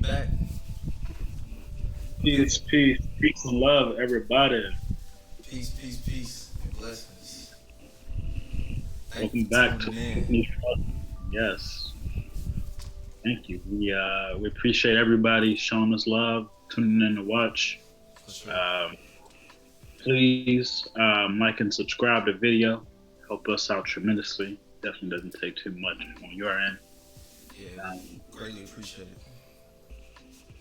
back. Peace and love, everybody. Peace, and blessings. Thank you Welcome for back to tuning in. yes. Thank you. We appreciate everybody showing us love, tuning in to watch. For sure. Please like and subscribe to the video. Help us out tremendously. Definitely doesn't take too much on your end. Yeah, greatly appreciate it.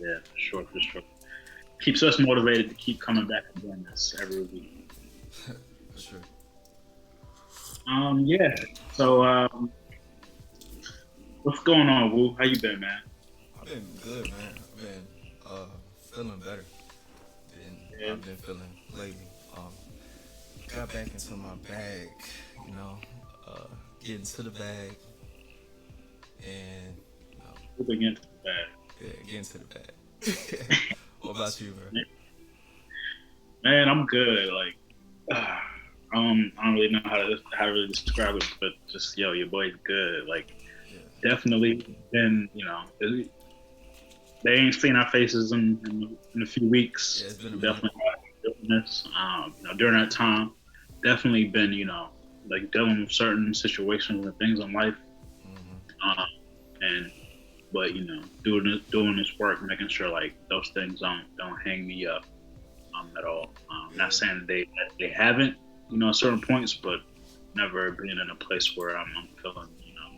Yeah, for sure. Keeps us motivated to keep coming back and doing this every week. For sure. Yeah. So what's going on, Woo? How you been, man? I've been good, man. I've been feeling better than Yeah. I've been feeling lately. Got back into my bag, you know, getting to the bag, and Moving into the bag. yeah, getting to the bag. What about you, bro? Man, I'm good. Like, I don't really know how to really describe it, but just your boy's good. Like, Yeah, definitely been, they ain't seen our faces in a few weeks. yeah, it's been a minute. Definitely doing this. During that time, definitely been, like dealing with certain situations and things in life. Hmm. And but doing this work, making sure like those things don't hang me up at all. Yeah, Not saying that they haven't, at certain points, but never being in a place where I'm feeling,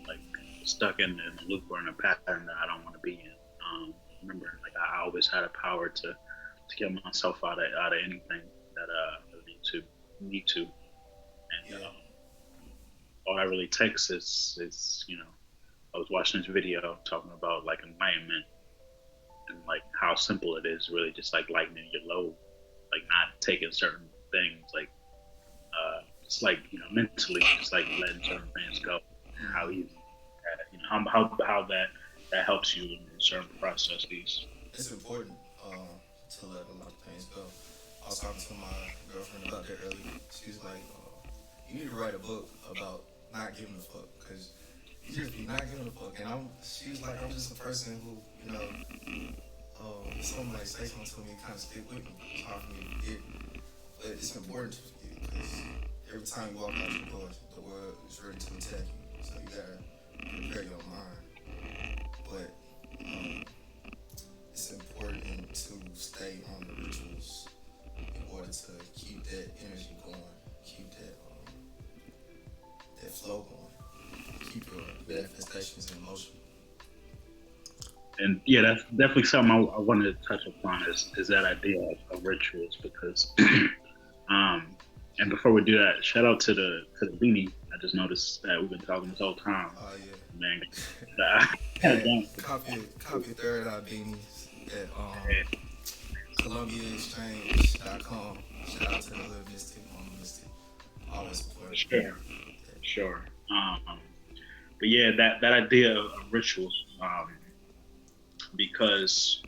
like stuck in a loop or in a pattern that I don't want to be in. Remember, like I always had a power to get myself out of anything that I need to, and yeah, all that really takes is. I was watching this video talking about like enlightenment and like how simple it is, really just like lightening your load, like not taking certain things, like just like mentally, just like letting certain things go. How hmm, easy, how that helps you in certain processes. it's important to let a lot of things go. I was talking to my girlfriend about that earlier. She was like, "You need to write a book about not giving a fuck, because you just be not giving a fuck." And she was like, "I'm just a person who, someone like say something to me, kind of stick with me. It's hard for me to forget, but it's important to forget because every time you walk out your doors, the world is ready to attack you. So you gotta prepare your mind. But um, it's important to stay on the rituals in order to keep that energy going, keep that flow going, keep your manifestations in motion." And yeah, that's definitely something I wanted to touch upon is that idea of rituals because um and before we do that, shout out to the beanie. I just noticed that we've been talking this whole time. Oh Man, yeah. And copy third eye beanies at ColumbiaExchange.com. Shout out to the little mystic, Mama Mystic. Always for support. sure, for sure. But yeah, that idea of rituals, because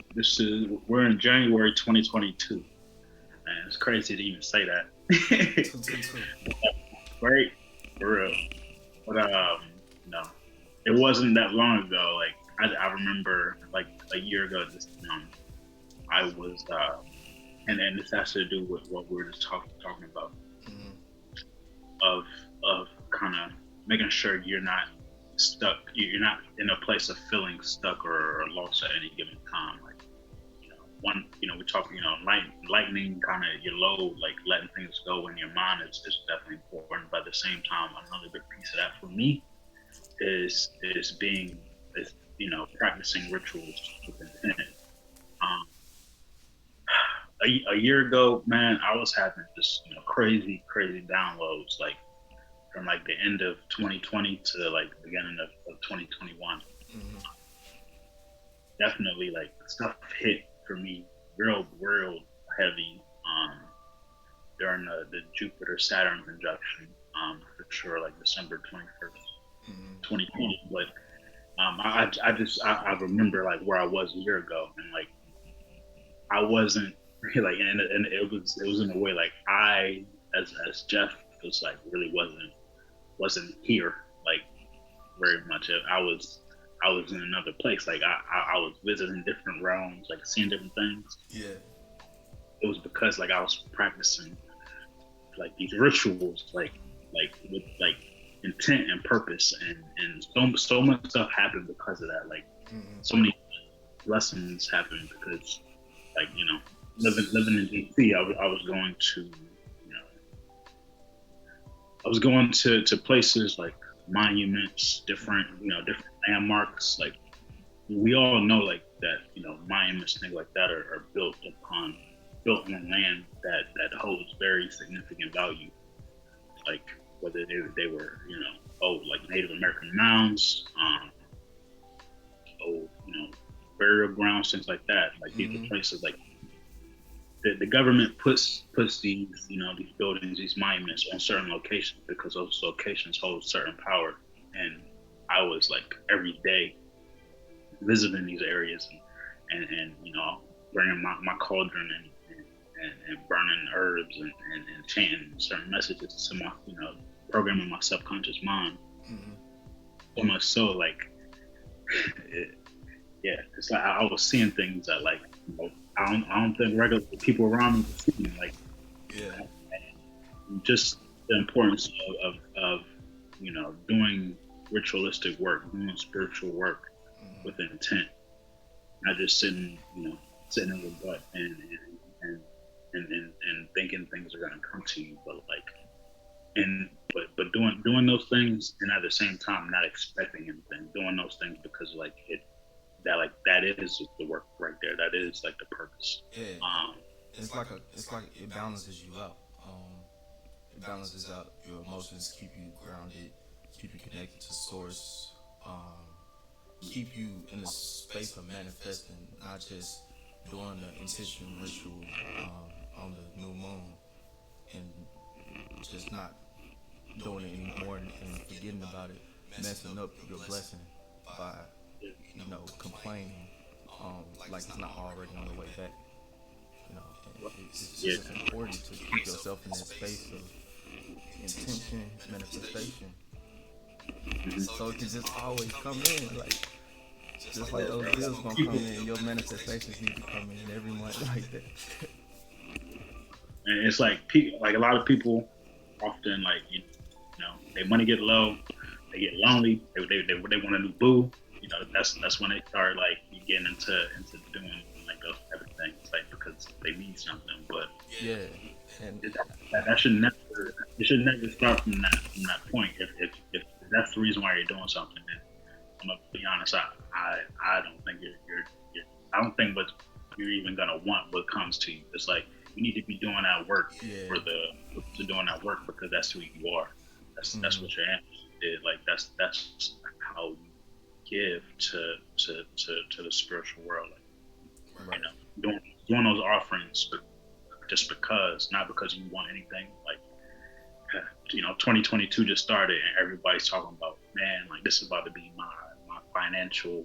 we're in January 2022, and it's crazy to even say that, 222. right? For real. But no, it wasn't that long ago. Like I remember, like a year ago, I was, and this has to do with what we were just talking about Mm-hmm. of kind of making sure you're not stuck. You're not in a place of feeling stuck or lost at any given time. Like we talk, lightening kind of your load, like letting things go in your mind is definitely important. But at the same time, another big piece of that for me is being is practicing rituals with intent. Um, a year ago, man, I was having just crazy downloads like from like the end of 2020 to like the beginning of 2021. Mm-hmm. Definitely like stuff hit for me real heavy during the Jupiter Saturn conjunction, for sure, like December 21st, Mm-hmm. 2020. But I remember like where I was a year ago, and like I wasn't like, and it was in a way like I as Jeff was like really wasn't here like very much. I was I was in another place. Like I was visiting different realms, like seeing different things. Yeah. It was because like I was practicing like these rituals, like with like intent and purpose, and so much stuff happened because of that. Like so many lessons happened because, like, you know, living in DC, I was going to, you know, I was going to places like monuments, different landmarks. Like we all know like that, you know, monuments, things like that are built on land that holds very significant value. Like whether they were, you know, like Native American mounds, you know, burial grounds, things like that. Like these are places like the government puts these, you know, these buildings, these monuments on certain locations because those locations hold certain power. And I was like every day visiting these areas and you know, bringing my cauldron and burning herbs and chanting certain messages to my, you know, programming my subconscious mind. So much so, like, it's like I was seeing things that, like, you know, I don't think regular people around me were seeing. Like, just the importance of you know, doing ritualistic work, doing spiritual work with intent, not just sitting in your butt and thinking things are gonna come to you, but doing those things and at the same time not expecting anything, doing those things because like that is the work right there. That is like the purpose. Yeah. It's like it balances you out. It balances out your emotions, keep you grounded, keep you connected to source, keep you in a space of manifesting, not just doing the intentional ritual on the new moon and just not doing it anymore and forgetting about it, messing up your blessing by, you know, complaining like it's not already on the way back. You know, it's just important to keep yourself in that space of intention, manifestation, so it can just always come in. Like just like those bills gonna come in, your manifestations need to come in every month like that. And it's like people, like a lot of people often, like, you know, they money get low, they get lonely, they want a new boo. You know, that's when they start like getting into doing like those type of things, like because they need something. But yeah, and that should never start from that point. If that's the reason why you're doing something, then I'm gonna be honest. I don't think you're I don't think what you're even gonna want what comes to you. It's like you need to be doing that work to doing that work because that's who you are. That's what your ancestors did. Like that's how you give to the spiritual world. Like, you know, doing those offerings just because, not because you want anything. Like, you know, 2022 just started and everybody's talking about, man, like this is about to be my financial,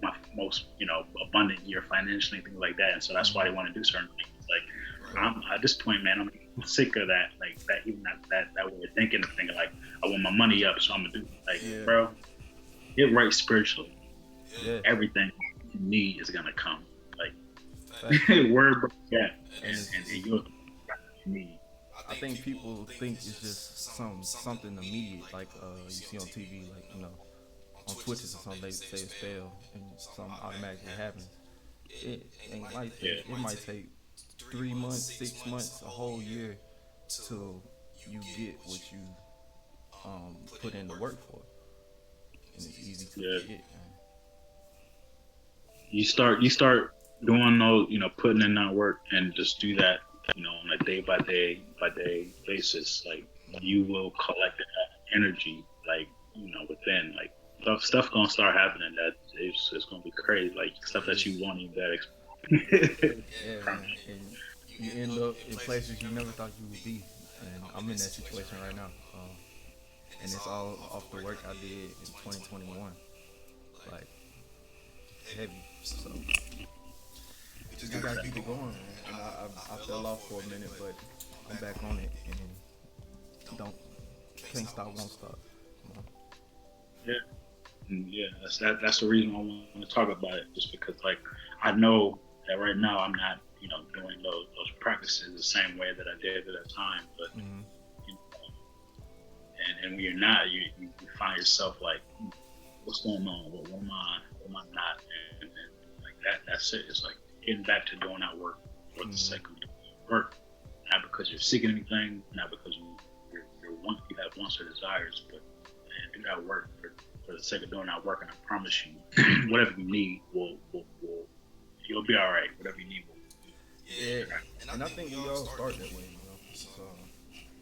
my most, you know, abundant year financially, things like that. And so that's why they want to do certain things. Like, I'm at this point, man, I'm sick of that. Like that, even that way of thinking like I want my money up, so I'm gonna do like, bro, get right spiritually. Everything you need is gonna come. Like word by that, and you'll need. I think people think it's just something immediate, like you see on TV, like, you know, on Twitch or something. They say it's fail and something automatically happens. It ain't like that. It might take 3 months, 6 months, a whole year till you get what you put in the work for. And it's easy to forget, man. You start doing those, you know, putting in that work and just do that, you know, on a day by day basis. Like you will collect that energy, like, you know, within, like stuff gonna start happening that it's gonna be crazy, like stuff that you won't even that yeah, man. And you end up in places you never thought you would be, and I'm in that situation right now, and it's all off the work I did in 2021, like heavy. So we gotta keep it going, man. I fell off for a minute, but I'm back on it, and can't stop, won't stop. Yeah. And yeah, that's the reason I want to talk about it, just because like I know that right now I'm not, doing those practices the same way that I did at that time. But you know, and when you're not, you find yourself like, what's going on? What am I? What am I not? And like that's it. It's like getting back to doing that work for the sake of doing work, not because you're seeking anything, not because you have wants or desires, but do that work for the sake of doing that work. And I promise you, whatever you need will you'll be all right. Whatever you need will. Yeah, and I think we all start that way.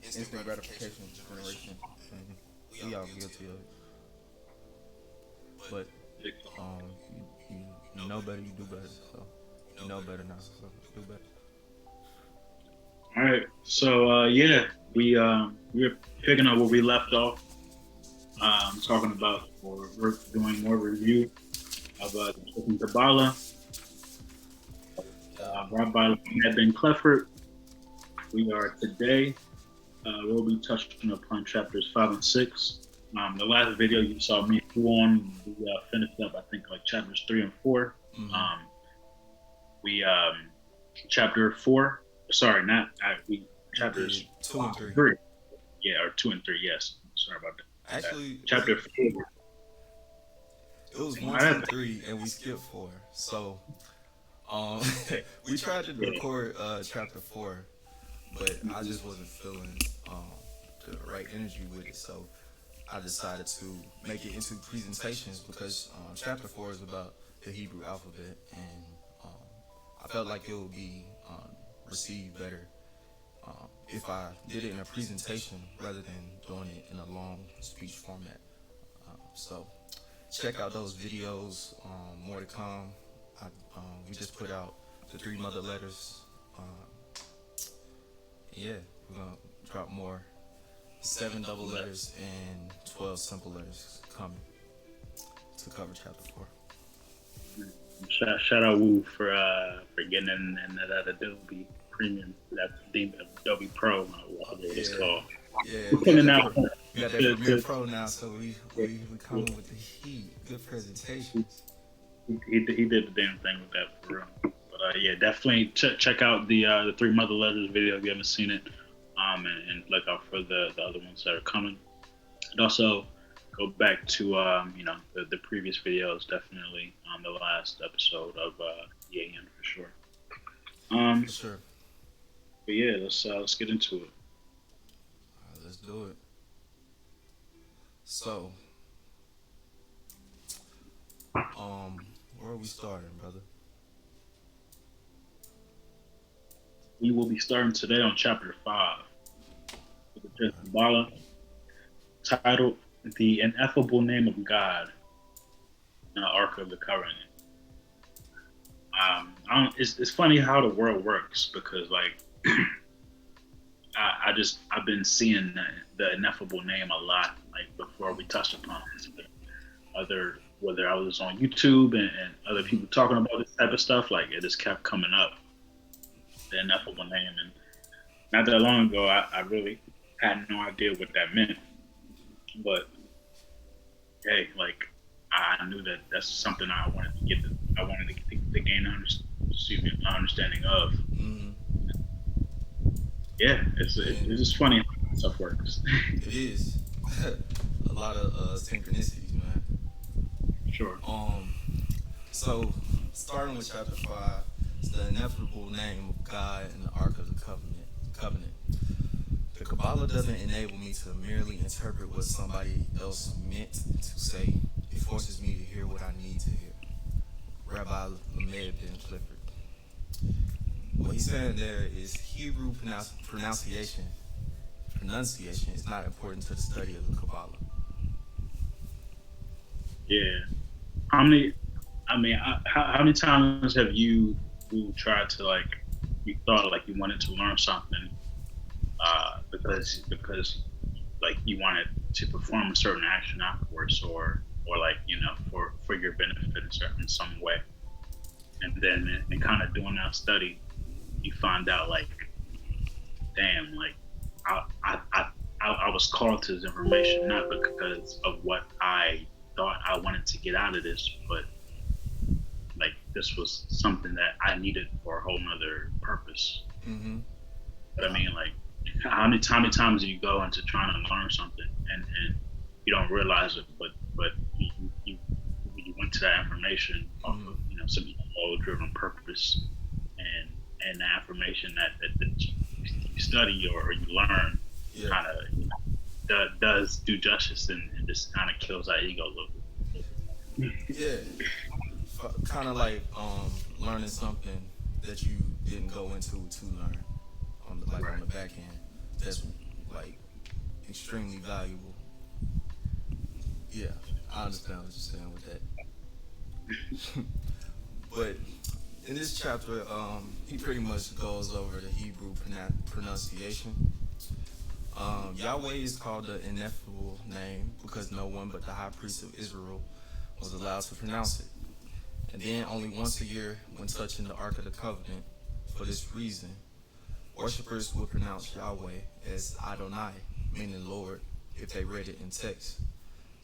It's instant gratification generation, and we all guilty of it. But you know better, you do better. So you know better now, so do better. All right, so we're picking up where we left off. Talking about, or we're doing more review of Qabalah, brought by Ben Clifford. We are today. We'll be touching upon chapters 5 and 6. The last video you saw me do on, we finished up, I think, like chapters 3 and 4. We chapter 4. Sorry, chapters 2 and 3. 3. Yeah, or 2 and 3. Yes. Sorry about that. Actually, chapter 4. It was 1, 2, 3, and we skipped 4. So, we tried to record chapter 4, but I just wasn't feeling the right energy with it. So, I decided to make it into presentations because chapter 4 is about the Hebrew alphabet, and I felt like it would be received better if I did it in a presentation rather than doing it in a long speech format. So check out those videos, more to come. We just put out the 3 mother letters. Yeah, we're going to drop more 7 double letters and 12 simple letters coming to cover chapter 4. Shout out Woo for getting in that Adobe Premium, that Adobe Pro, whatever it's called. Yeah, we're coming out. We got that Premiere Pro now, so we coming with the heat. Good presentations. He did the damn thing with that for real. But yeah, definitely check out the 3 mother letters video if you haven't seen it, and look out for the other ones that are coming. And also go back to the previous videos, definitely on the last episode of EAN for sure. For sure. But yeah, let's get into it. All right, let's do it. So, where are we starting, brother? We will be starting today on chapter 5 with the Qabalah, titled "The Ineffable Name of God," Ark of the Covenant. It's funny how the world works, because like I've been seeing the Ineffable name a lot, like before we touched upon it. Whether I was on YouTube and other people talking about this type of stuff, like it just kept coming up, the Ineffable name. And not that long ago, I really had no idea what that meant. But hey, like I knew that that's something I wanted to get to gain an understanding of. Yeah, it's just funny how stuff works. It is a lot of synchronicities, man. Sure. So starting with chapter 5, it's the ineffable name of God and the Ark of the Covenant. The Qabalah doesn't enable me to merely interpret what somebody else meant to say. It forces me to hear what I need to hear. Rabbi Ben Clifford. What he's saying there is Hebrew pronunciation is not important to the study of the Qabalah. Yeah. How many times have you tried to, like, you thought like you wanted to learn something because like you wanted to perform a certain action afterwards, or like, for your benefit in some way, and then in kind of doing that study, you find out like, damn, like I was called to this information not because of what I thought I wanted to get out of this, but like this was something that I needed for a whole nother purpose. Mm-hmm. But I mean, like, how many times do you go into trying to learn something and you don't realize it, but you went to that information off of some ego-driven purpose, and the information that you study or you learn kind of does do justice and just kind of kills that ego a little bit. Yeah, kind of like learning something that you didn't go into to learn on the on the back end. That's like extremely valuable. Yeah, I understand what you're saying with that. But in this chapter, he pretty much goes over the Hebrew pronunciation. Yahweh is called the Ineffable name because no one but the high priest of Israel was allowed to pronounce it. And then only once a year, when touching the Ark of the Covenant, for this reason, worshippers would pronounce Yahweh as Adonai, meaning Lord, if they read it in text.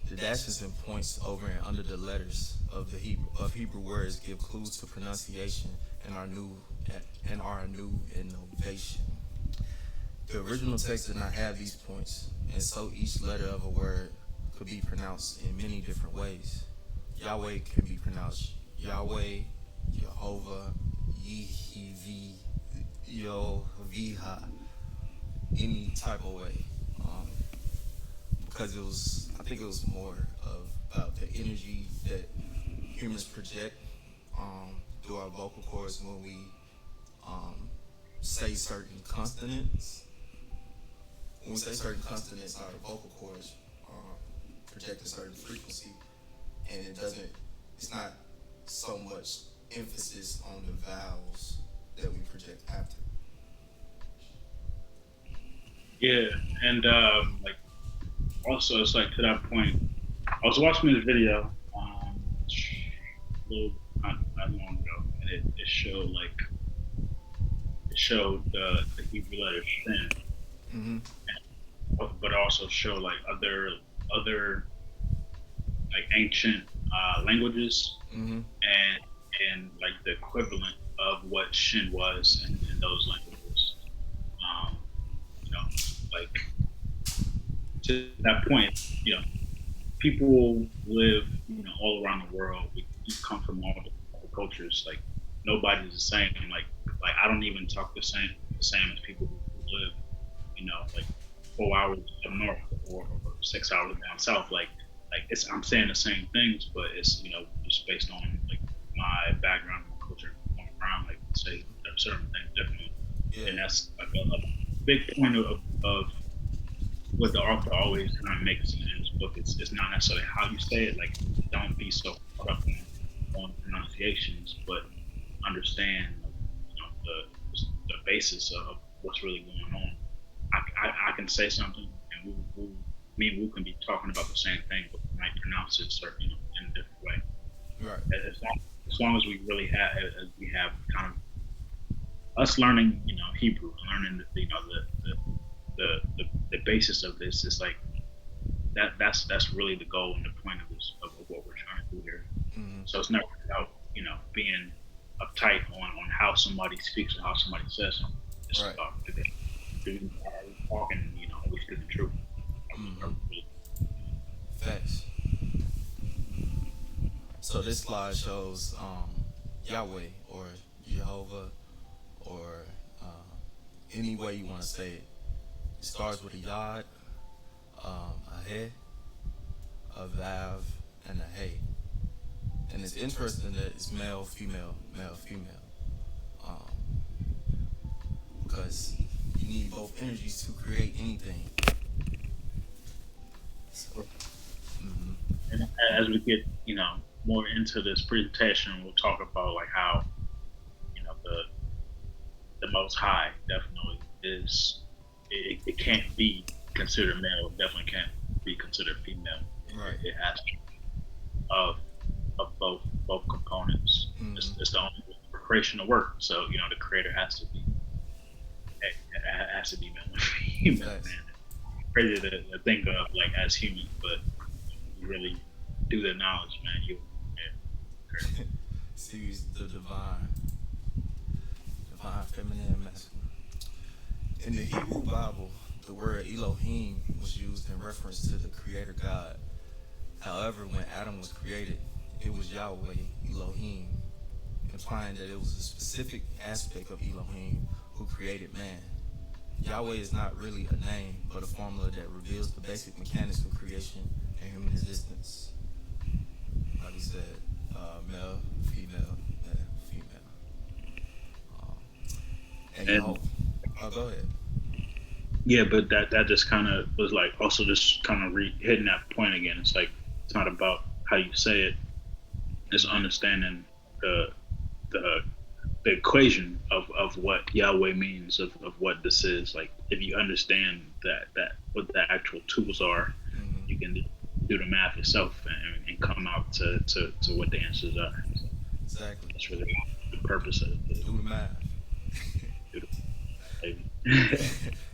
The dashes and points over and under the letters of the Hebrew words give clues to pronunciation and are a new innovation. The original text did not have these points, and so each letter of a word could be pronounced in many different ways. Yahweh can be pronounced Yahweh, Jehovah, Yehivi, Yoviha, any type of way. Because I think it was more about the energy that humans project through our vocal cords when we say certain consonants. When we say certain consonants, our vocal cords project a certain frequency, and it's not so much emphasis on the vowels that we project after. Yeah, and like also it's like to that point, I was watching this video a little not long ago, and it showed the Hebrew letter Shin, but also showed like other like ancient languages and like the equivalent of what Shin was in those languages. Like to that point, people live, all around the world. We come from all the cultures. Like nobody's the same. Like I don't even talk the same as people who live, like 4 hours up north or 6 hours down south. Like I'm saying the same things, but it's just based on like my background, my culture, going around, like say certain things differently. Yeah. And that's like a big point of what the author always kind of makes in his book. It's not necessarily how you say it. Like don't be so caught up on pronunciations, but understand the basis of what's really going on. I can say something, and me and Wu can be talking about the same thing, but we might pronounce it certain, in a different way. Right. As long as we really have kind of us learning, Hebrew, learning the basis of this is like that's really the goal and the point of this of what we're trying to do here. So it's never about being uptight on how somebody speaks or how somebody says something. It's about talking, we speak the truth. Facts. So this slide shows Yahweh or Jehovah or any way you want to say it. It starts with a Yod, a He, a Vav, and a Hey. And it's interesting that it's male, female, because you need both energies to create anything. So, And as we get, more into this presentation, we'll talk about like how, the Most High definitely is. It can't be considered male. It definitely can't be considered female. Right. It has to be of both components. It's the only creation of work. So the creator has to be male. Crazy to think of like as human, but really through the knowledge, man. Sees the divine feminine and masculine. In the Hebrew Bible, the word Elohim was used in reference to the Creator God. However, when Adam was created, it was Yahweh, Elohim, implying that it was a specific aspect of Elohim who created man. Yahweh is not really a name, but a formula that reveals the basic mechanics of creation and human existence. Like we said, male, female, male, female. Go ahead. Yeah, but that just kind of was like also just kind of hitting that point again. It's like it's not about how you say it; it's understanding the equation of what Yahweh means, of what this is. Like if you understand that what the actual tools are, you can do the math yourself and come out to what the answers are. So exactly. That's really the purpose of it. Do the math.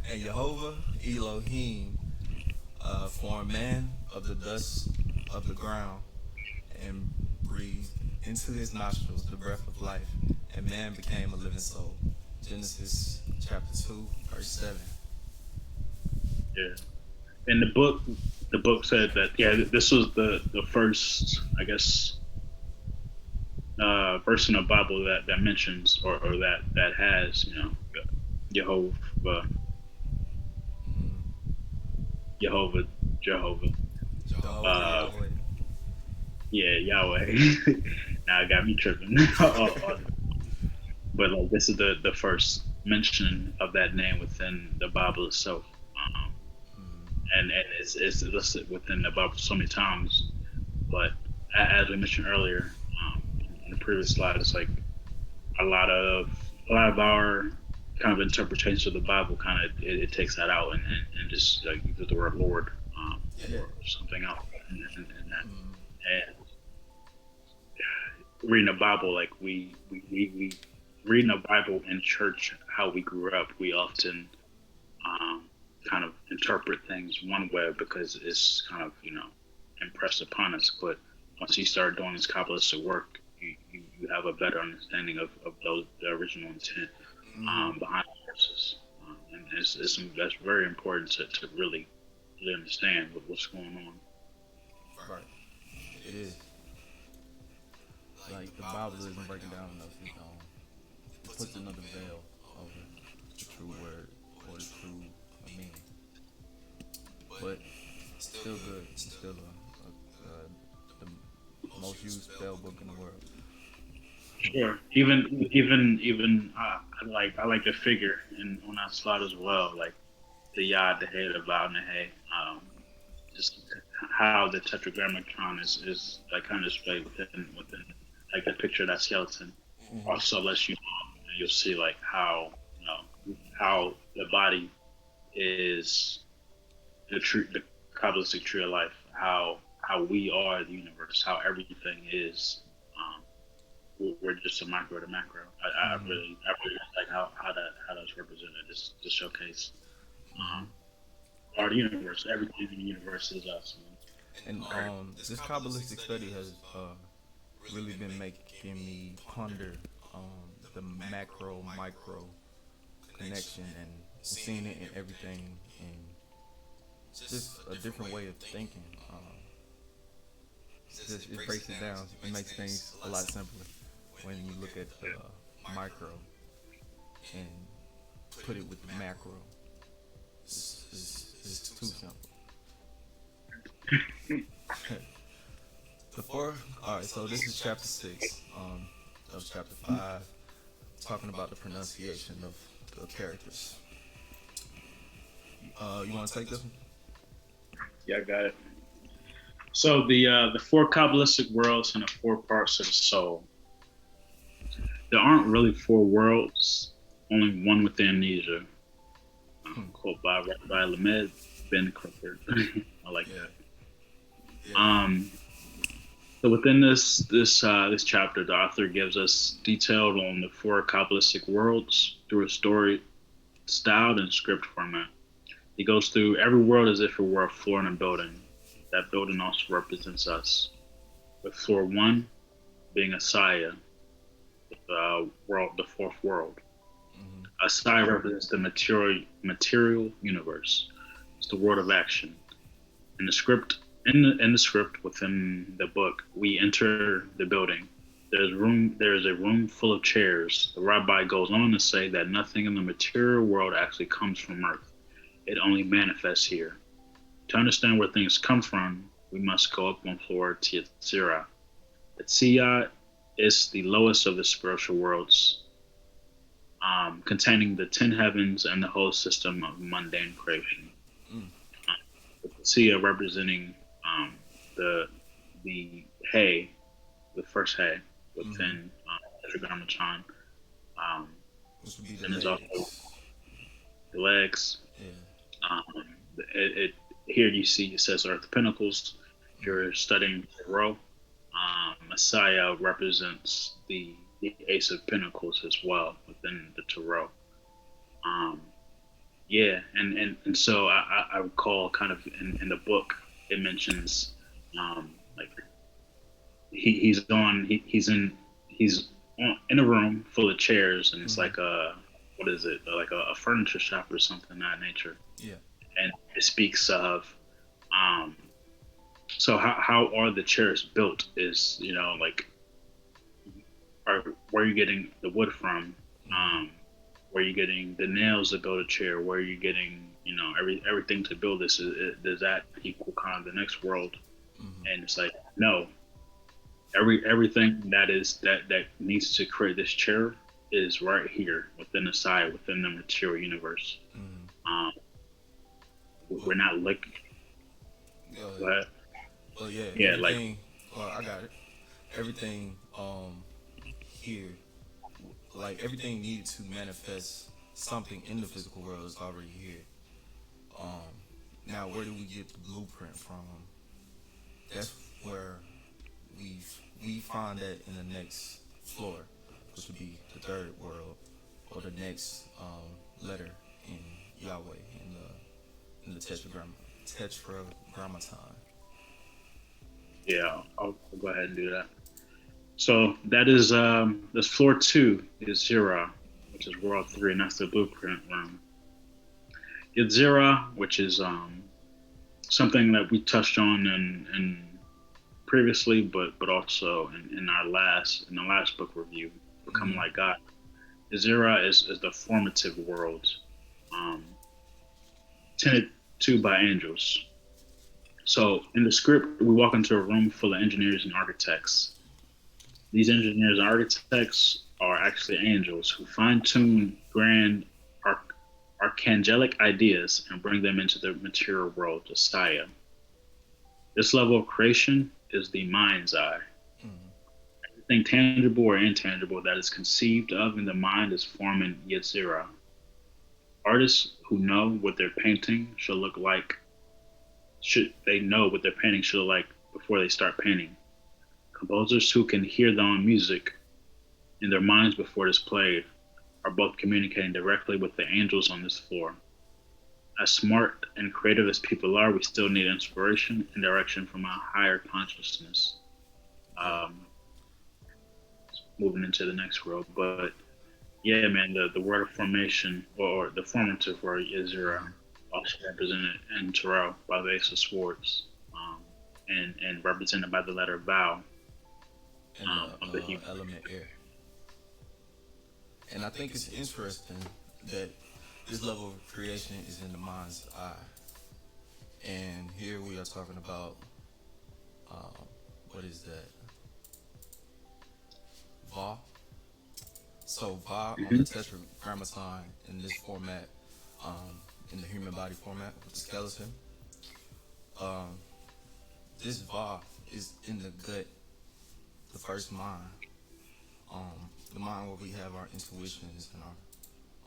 And Jehovah Elohim formed man of the dust of the ground and breathed into his nostrils the breath of life, and man became a living soul. Genesis chapter 2, verse 7. Yeah. And the book said that, this was the first, I guess, verse in the Bible that mentions or that has, Jehovah. Yahweh. Yeah, Yahweh. Now it got me tripping. But like this is the first mention of that name within the Bible itself, and it's listed within the Bible so many times. But as we mentioned earlier, in the previous slide, it's like a lot of our kind of interpretations of the Bible kind of it takes that out and just like uses the word Lord or something else in that. And reading the Bible, like we reading the Bible in church, how we grew up, we often kind of interpret things one way because it's kind of impressed upon us. But once you start doing this Kabbalistic work, you have a better understanding of the original intent behind the verses, and that's very important to really understand what's going on. Right, it is. Like the Bible isn't breaking down enough. It puts another veil over the true word or the true meaning. But still good. It's still the most used spell book in the world. Sure. Even I like the figure on that slide as well. Like the yod, the hey, the vav, and the hey. Just how the tetragrammaton is like kind of displayed within like the picture of that skeleton. Also lets you'll see like how how the body is the Kabbalistic tree of life. How we are the universe. How everything is. We're just a micro to macro. I really like how that's represented. Just to showcase our universe. Everything in the universe is us. And this Kabbalistic study has really been making me ponder the macro micro connection and seeing it in everything and just a different way of thinking. It breaks it down. It makes things a lot simpler when you look at the micro and put it with the macro. It's too simple. Alright, so this is chapter 6 of chapter 5, talking about the pronunciation of the characters. You want to take this one? Yeah, I got it. So the 4 Kabbalistic worlds and the 4 parts of the soul. There aren't really 4 worlds, only one within amnesia. Quote by Lamed Ben Crooker. I like that. Yeah. So within this chapter, the author gives us detailed on the 4 Kabbalistic worlds through a story styled in script format. He goes through every world as if it were a floor in a building. That building also represents us. with floor 1 being Asaya, the world, the fourth world. Asaya represents the material universe. It's the world of action. In the script, in the script within the book, we enter the building. There is a room full of chairs. The rabbi goes on to say that nothing in the material world actually comes from Earth. It only manifests here. To understand where things come from, we must go up one floor to Yetzirah. Yetzirah is the lowest of the spiritual worlds, containing the 10 heavens and the whole system of mundane creation. Yetzirah representing the hay, the first hay within Tetragrammaton. Which would be the And there's legs. also the legs. Yeah. Here you see it says Earth Pinnacles. If you're studying Tarot, Messiah represents the Ace of Pentacles as well within the Tarot. Yeah, and so I recall kind of in the book it mentions like he's in a room full of chairs, and it's like what is it, like a furniture shop or something of that nature. Yeah. And it speaks of so how are the chairs built is, you know, like where are you getting the wood from, where are you getting the nails to build a chair, where are you getting, you know, everything to build this, does that equal kind of the next world? And it's like, no, everything that needs to create this chair is right here within the side, within the material universe. We're not looking. But well, yeah, yeah, everything, well, I got it. Everything here, like everything needed to manifest something in the physical world is already here. Now, where do we get the blueprint from? That's where we find that in the next floor, which would be the third world, or the next letter in Yahweh in the Tetragrammaton. Yeah, I'll go ahead and do that. So that is this floor 2 is Zerah, which is world 3, and that's the blueprint room. Yetzirah, which is something that we touched on in previously, but also in the last book review, Becoming Like God. Yetzirah is the formative world, tended to by angels. So in the script, we walk into a room full of engineers and architects. These engineers and architects are actually angels who fine-tune grand archangelic ideas and bring them into the material world, the Saya. This level of creation is the mind's eye. Everything tangible or intangible that is conceived of in the mind is forming Yetzirah. Artists who know what their painting should look like, before they start painting. Composers who can hear their own music in their minds before it is played are both communicating directly with the angels on this floor. As smart and creative as people are, we still need inspiration and direction from a higher consciousness. Moving into the next world, but yeah, man, the word of formation, or the formative word, Yetzirah, also represented in Tarot by the Ace of Swords, and represented by the letter Vau And of the Hebrew element air. And I think it's interesting that this level of creation is in the mind's eye. And here we are talking about, what is that? Va. So Va on the Tetragrammaton in this format, in the human body format with the skeleton, this Va is in the gut, the first mind. The mind where we have our intuitions and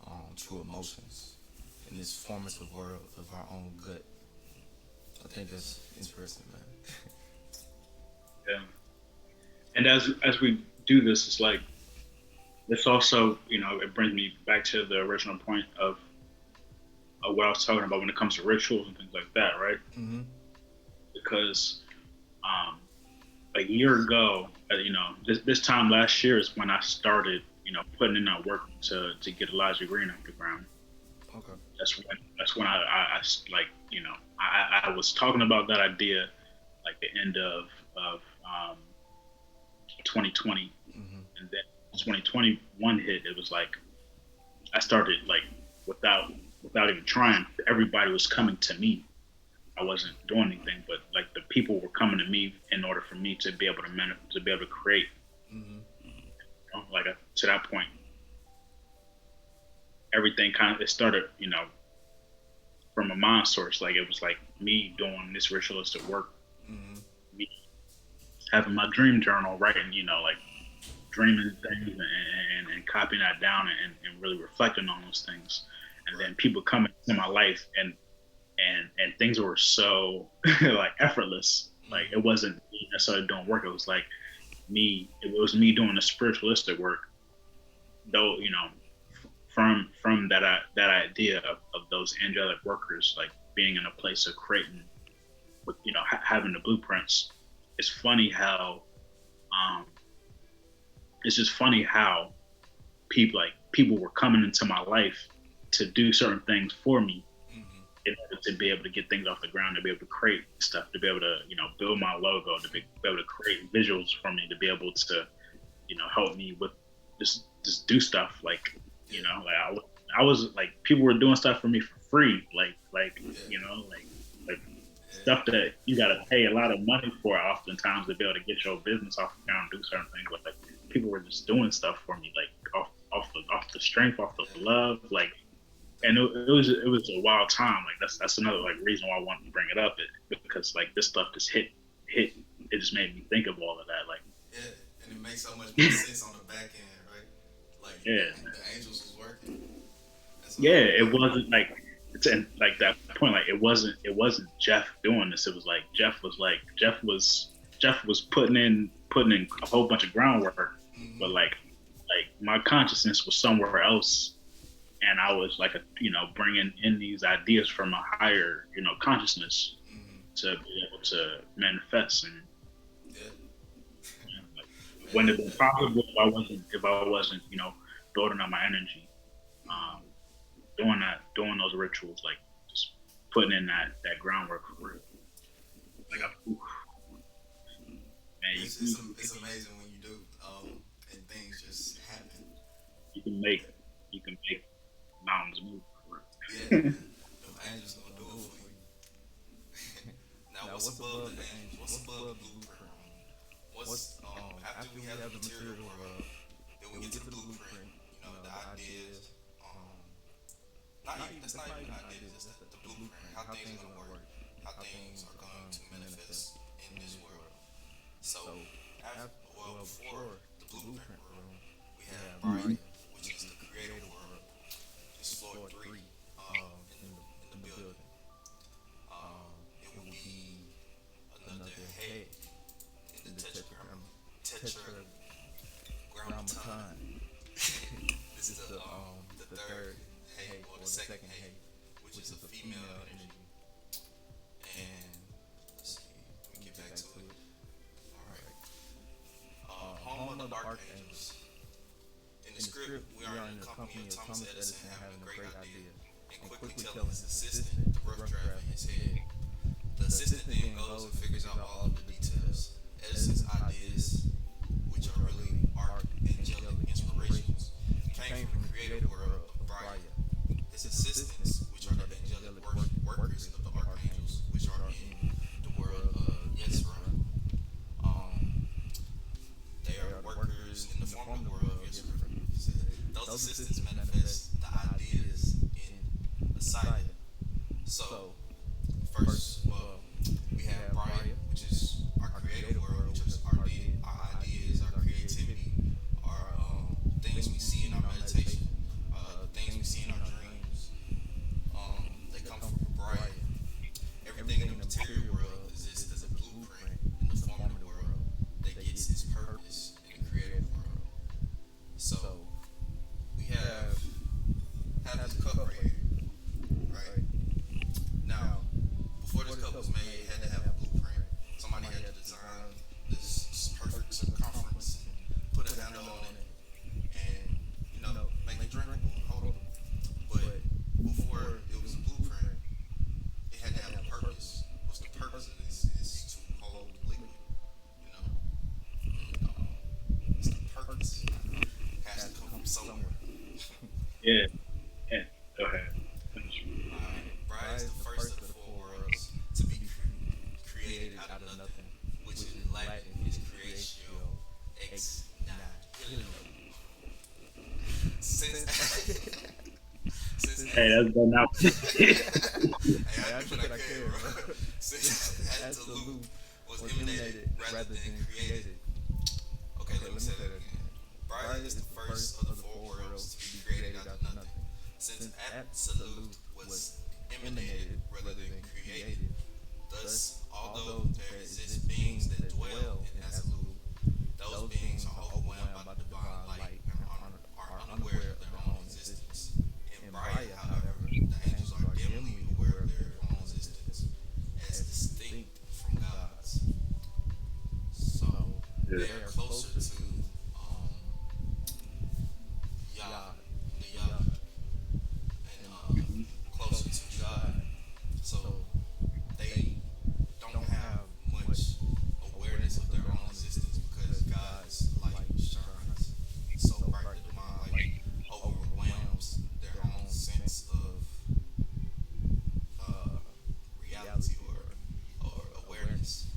our true emotions in this formative world of our own gut. I think that's interesting, man. Yeah. And as we do this, it's like, this also, you know, it brings me back to the original point of what I was talking about when it comes to rituals and things like that, right? Mm-hmm. Because a year ago, this time last year is when I started, putting in that work to get Elijah Green off the ground. Okay. That's when I like, I was talking about that idea like the end of 2020, and then 2021 hit. It was like I started like without even trying. Everybody was coming to me. I wasn't doing anything, but like the people were coming to me in order for me to be able to create. Like to that point, everything it started, from a mind source. Like it was like me doing this ritualistic work, me having my dream journal, writing, like dreaming things and copying that down and really reflecting on those things, and then people coming into my life and things were so like effortless. Like it wasn't me necessarily doing work. It was like me doing the spiritualistic work, though, from that idea of those angelic workers, like being in a place of creating with, having the blueprints. It's funny how it's just funny how people were coming into my life to do certain things for me in order to be able to get things off the ground, to be able to create stuff, to be able to, build my logo, to be able to create visuals for me, to be able to, help me with just do stuff. Like, I was like, people were doing stuff for me for free. Like stuff that you got to pay a lot of money for oftentimes to be able to get your business off the ground and do certain things. But like people were just doing stuff for me, like off the strength, off the love, like. And it was a wild time. Like that's another like reason why I wanted to bring it up, because like this stuff just hit. It just made me think of all of that. Like and it makes so much more sense on the back end, right? Like the angels was working. It wasn't like it's and like that point. Like it wasn't Jeff doing this. It was like Jeff was putting in a whole bunch of groundwork, but like my consciousness was somewhere else. And I was like, bringing in these ideas from a higher, consciousness to be able to manifest. And when it was possible, if I wasn't, building up my energy, doing those rituals, like just putting in that groundwork for real. Like, it's amazing when you do, and things just happen. You can make mountains move. Yeah, the angels gonna do it for you. Now, what's above the angels? What's above the blueprint? What's after we have the material world, then we get to the blueprint. The ideas. That's not even ideas. It's the blueprint. How things are gonna work. How things are going to manifest in this world. So, before the blueprint world, we have Brian, which is the creative world. Floor 3 in the building. It will be another head in the tetragrammaton. This is the third head, or the second head, which is a female energy. And let's see, let me get back to it. Alright. Home of the Archangels. In the script, we are in the company of Thomas Edison having a great idea and quickly telling his assistant the rough draft in his head. The assistant then goes and figures out all of the details. Edison's ideas, which are really archangelic inspirations, came from the creative world of Brian. His assistants, which are the angelic workers of the archangels, which are in the world of Yesra. They are workers in the formal world of Yesra. Those assistants manifest the ideas in Messiah. So, first, we have Brian, which is our creative world, which is our ideas, our creativity, our things we see in our meditation, things we see in our dreams. They come from Brian. Everything in the material world exists as a blueprint in the formal world that gets its purpose in the creative world. So, we have this cup right here, right? Now, before this cup was made, it had to have a blueprint. Somebody had to design this Yeah. Yeah. Go ahead. Finish. Ra is the first of the four worlds to be created out of nothing, which in Latin is creatio ex nihilo. Since since Hey, that's done now. hey, I do what I can, bro. Since absolute was emanated rather than created. Okay, let me say that again. Brian is the first of the four worlds to be created out of nothing. Since absolute was emanated rather than created. Thus, although there exist beings that dwell in absolute, those beings are overwhelmed by divine light and are unaware of their own existence. In Brian, however, the angels are dimly aware of their own existence as distinct from God's. So Yeah. they are closer to Yah, the Yah, and closer to God. So they don't have much awareness of their own existence because God's light shines so bright that divine light overwhelms their own sense of reality or awareness.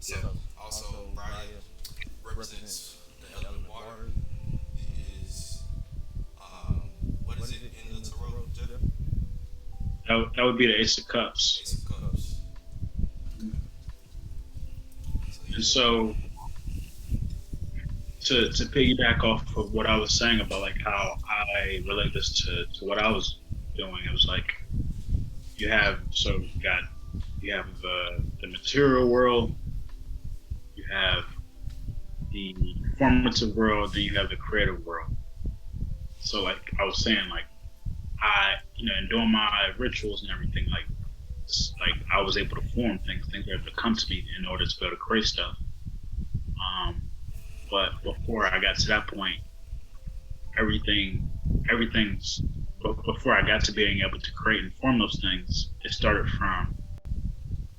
So also Brian represents the element water. Is what is it in the tarot, Jeff? That would be the Ace of Cups. Ace of Cups. And so to piggyback off of what I was saying about like how I relate this to what I was doing, it was like you have the material world, you have the formative world, then you have the creative world. So like I was saying, like in doing my rituals and everything, like I was able to form things were able to come to me in order to be able to create stuff. But before I got to that point, everything's before I got to being able to create and form those things, it started from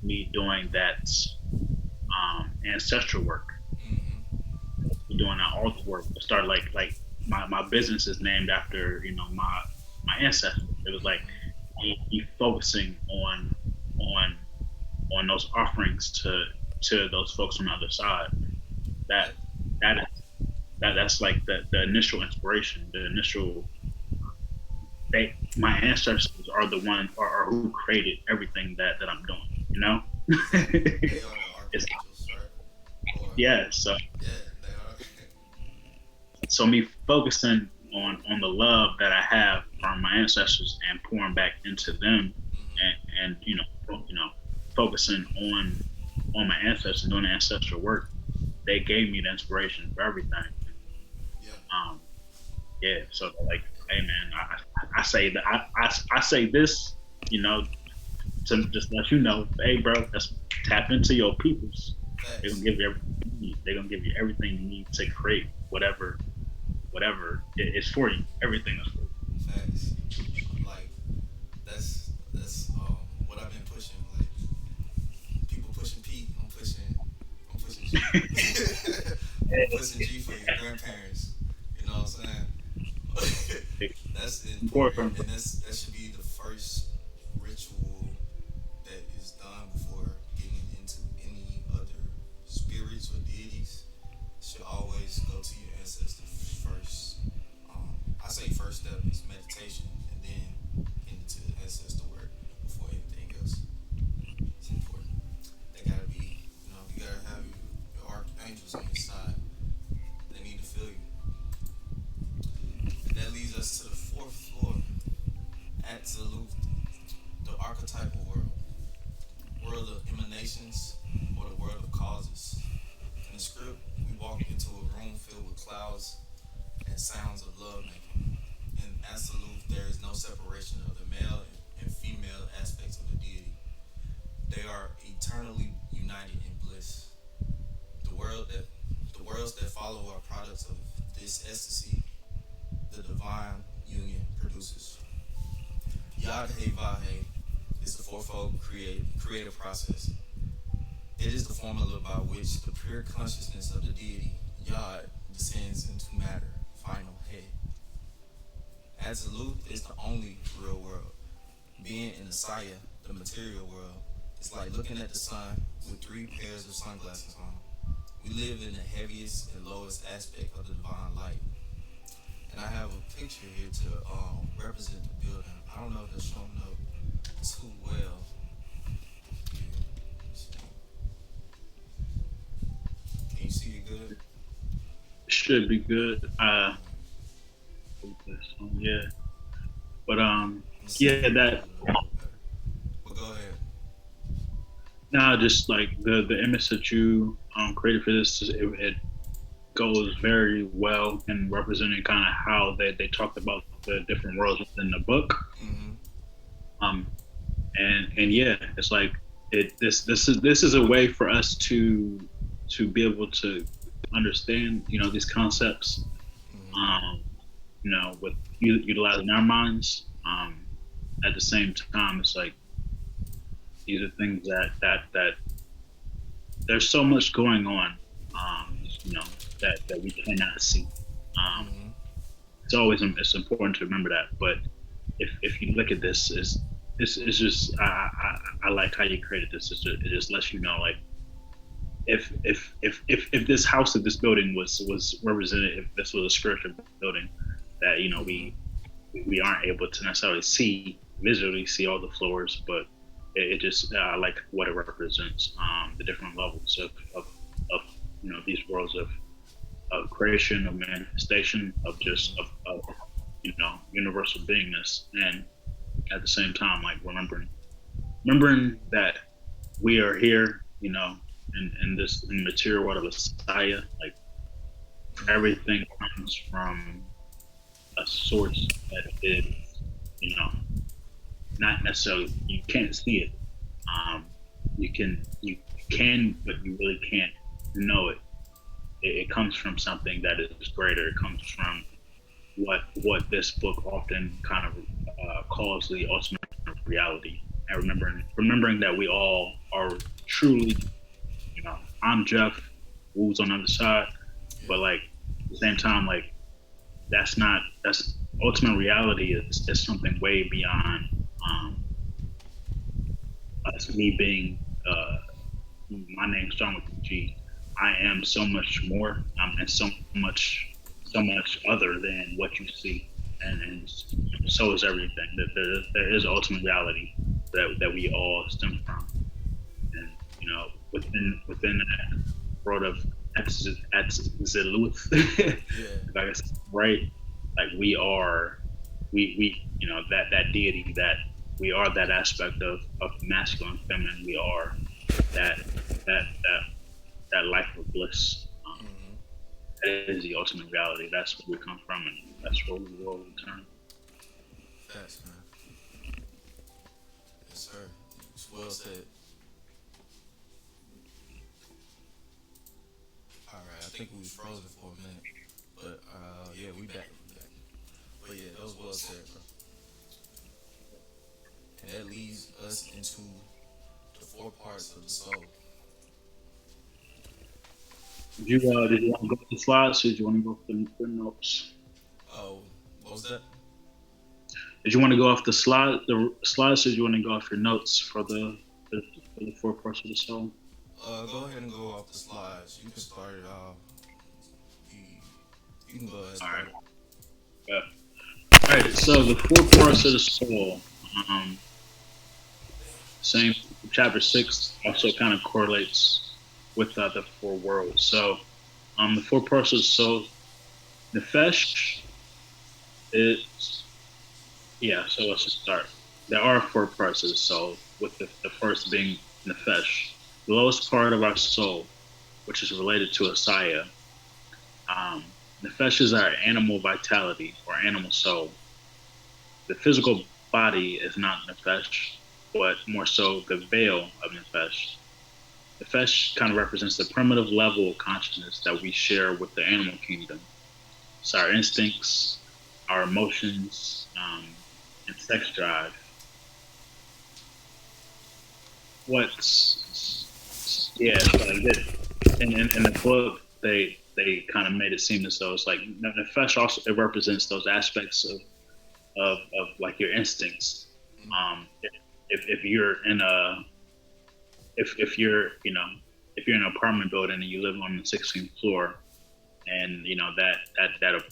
me doing that ancestral work, doing that altar work. It started like my business is named after my ancestors. It was like me focusing on those offerings to those folks on the other side. That's like the initial inspiration, the initial. My ancestors are the one are who created everything that I'm doing. They are the It's, archangels, right? yeah. So Yeah, they are. so me focusing on the love that I have from my ancestors and pouring back into them, and focusing on my ancestors, doing the ancestral work, they gave me the inspiration for everything. Yeah. Yeah. So like, hey man, I say that I say this, to just let you know, hey bro, let's tap into your peoples. They're gonna give you everything you need. They're gonna give you everything you need to create whatever it's for you. Everything is for you. Facts. Like that's what I've been pushing. Like people pushing P, I'm pushing G. I'm pushing G for your grandparents. You know what I'm saying? That's important, and that should be the first ritual that is done before getting into any other spirits or deities. Should always go to your ancestors first. I say first step is meditation, and then into ancestor work before anything else. It's important. They gotta be, you gotta have your archangels on your side. They need to feel you. And that leads us to the fourth floor, absolute, the archetypal world of emanations, or the world of causes. In the script, we walk into a room filled with clouds and sounds of love making. In absolute, there is no separation of the male and female aspects of the deity. They are eternally united in bliss. The worlds that follow are products of this ecstasy the divine union produces. Yad He Vahe is the fourfold creative process. It is the formula by which the pure consciousness of the deity, Yad, descends into matter, final He. absolute is the only real world. Being in the Saya, the material world, it's like looking at the sun with 3 pairs of sunglasses on. We live in the heaviest and lowest aspect of the divine light. And I have a picture here to represent the building. I don't know if it's showing up too well. Can you see it good? Should be good. Yeah. But yeah, that. But go ahead. Now, just like the image that you created for this, it goes very well in representing kind of how they talked about the different worlds within the book. And yeah, it's like this is a way for us to be able to understand, these concepts, with utilizing our minds. At the same time, it's like these are things that there's so much going on, that we cannot see. It's important to remember that. But if you look at this, it's just I like how you created this. It just lets you know, like, if this house, if this building was represented, if this was a spiritual building, that we aren't able to necessarily visually see all the floors, but it just I like what it represents, the different levels of these worlds of creation, of manifestation, of just of universal beingness, and at the same time, like, remembering that we are here, in the material world of Messiah. Like, everything comes from a source that is, not necessarily, you can't see it. You can, but you really can't know it. It comes from something that is greater. It comes from what this book often kind of calls the ultimate reality. And remembering that we all are truly, I'm Jeff, Woo's on the other side, but like at the same time, like that's ultimate reality is something way beyond us, me being my name's John with the G. I am so much more, and so much other than what you see, and so is everything. That there is ultimate reality that we all stem from, and within that world of absolute, if I guess, right? Like we are, we that deity, that we are that aspect of masculine, feminine. We are that life of bliss. That is the ultimate reality. That's where we come from, and that's where we will return. Facts, man. Yes, sir. It's well said. All right, I think we was frozen for a minute, but yeah, we back. But yeah, that was well said, bro. And that leads us into the 4 parts of the soul. Did you want to go with the slides, or did you want to go for the notes? Oh, what was that? Did you want to go off the slides, or did you want to go off your notes for the 4 parts of the soul? Go ahead and go off the slides. You can start it off. You can go ahead. All right. Yeah. All right. So the 4 parts of the soul. Same. Chapter 6 also kind of correlates with the 4 worlds. So, the 4 parts of the soul. Nefesh is, so let's just start. There are 4 parts of the soul, with the first being Nefesh, the lowest part of our soul, which is related to Asaya. Nefesh is our animal vitality, or animal soul. The physical body is not Nefesh, but more so the veil of Nefesh. Nefesh kind of represents the primitive level of consciousness that we share with the animal kingdom. It's our instincts, our emotions, and sex drive. So like this. In the book, they kind of made it seem as though it's like Nefesh also, it represents those aspects of like your instincts. If you're in a if you're if you're in an apartment building and you live on the 16th floor, and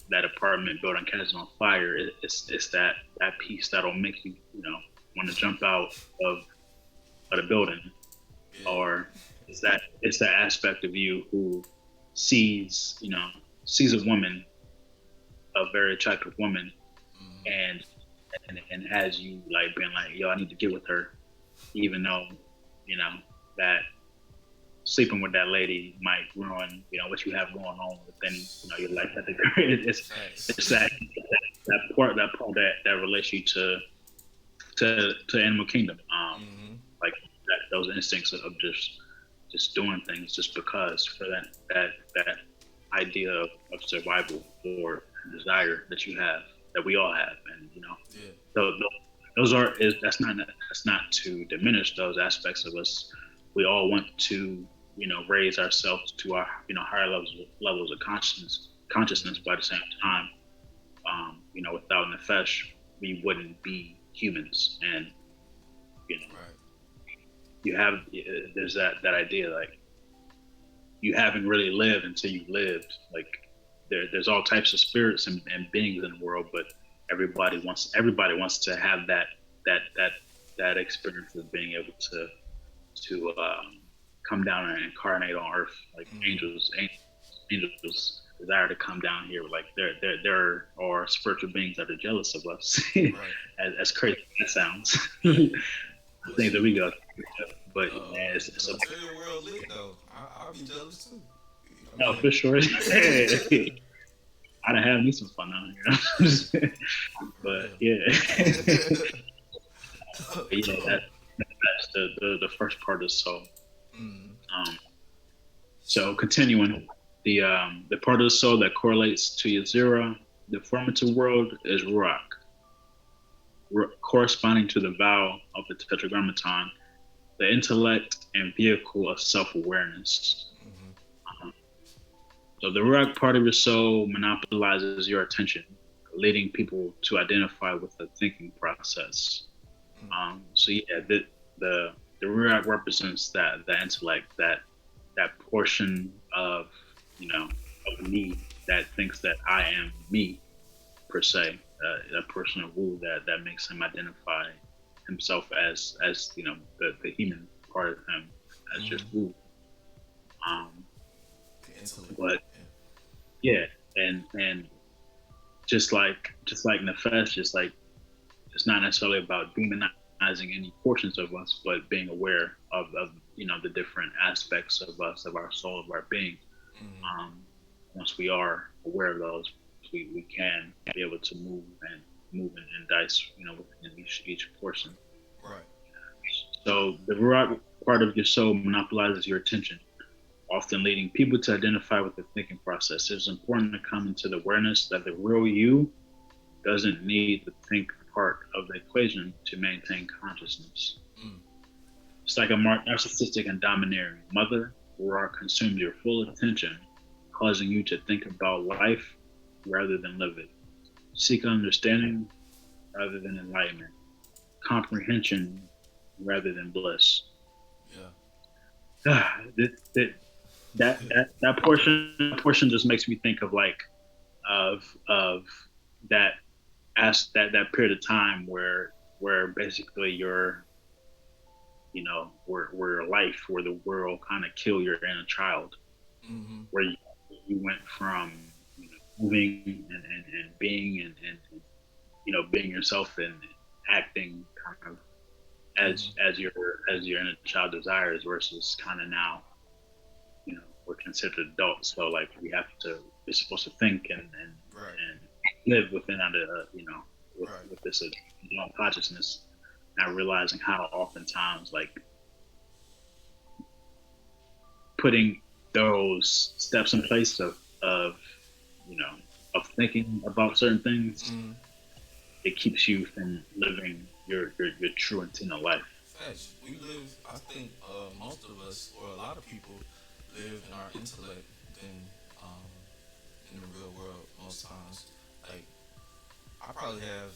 that apartment building catches on fire, it's that piece that'll make you want to jump out of the building, or it's that aspect of you who sees sees a woman, a very attractive woman, and has you like being like, yo, I need to get with her, even though that sleeping with that lady might ruin what you have going on within your life at the it's that part that relates you to animal kingdom, like those instincts of just doing things just because, for that idea of survival or desire that you have, that we all have. And so that's not to diminish those aspects of us. We all want to raise ourselves to our higher levels of consciousness, but at the same time, without nefesh, we wouldn't be humans. And you have there's that idea, like, you haven't really lived until you've lived. Like, there's all types of spirits and beings in the world, but everybody wants to have that experience of being able to come down and incarnate on earth, like angels desire to come down here. Like, there are spiritual beings that are jealous of us. as crazy as that sounds. I think that we go, but it's a material world lit though. I'll be jealous too. No, for sure. I done have me some fun out here. But that's the first part of the soul. So continuing, the part of the soul that correlates to Yetzirah, the formative world, is Ruach, corresponding to the vowel of the Tetragrammaton, the intellect and vehicle of self-awareness. So the Ruach part of your soul monopolizes your attention, leading people to identify with the thinking process. The Ruach represents the intellect, that portion of of me that thinks that I am me, per se, that portion of Wu that makes him identify himself as the human part of him as just Wu. But and just like Nefesh, it's not necessarily about demonizing any portions of us, but being aware of the different aspects of us, of our soul, of our being. Once we are aware of those, we can be able to move and dice, within each portion. Right. So the Ruach part of your soul monopolizes your attention, often leading people to identify with the thinking process. It's important to come into the awareness that the real you doesn't need the think part of the equation to maintain consciousness. It's like a narcissistic and domineering mother. Ruach consumes your full attention, causing you to think about life rather than live it, seek understanding rather than enlightenment, comprehension rather than bliss. That portion just makes me think of that period of time where basically your where life, where the world kind of kill your inner child, where you went from moving and being and being yourself and acting kind of as your inner child desires, versus kind of now we're considered adults, so like we're supposed to think and live within with this consciousness, not realizing how oftentimes like putting those steps in place of thinking about certain things, it keeps you from living your true intent of life. Facts. We live, I think most of us, or a lot of people, live in our intellect than in the real world most times. Like, I probably have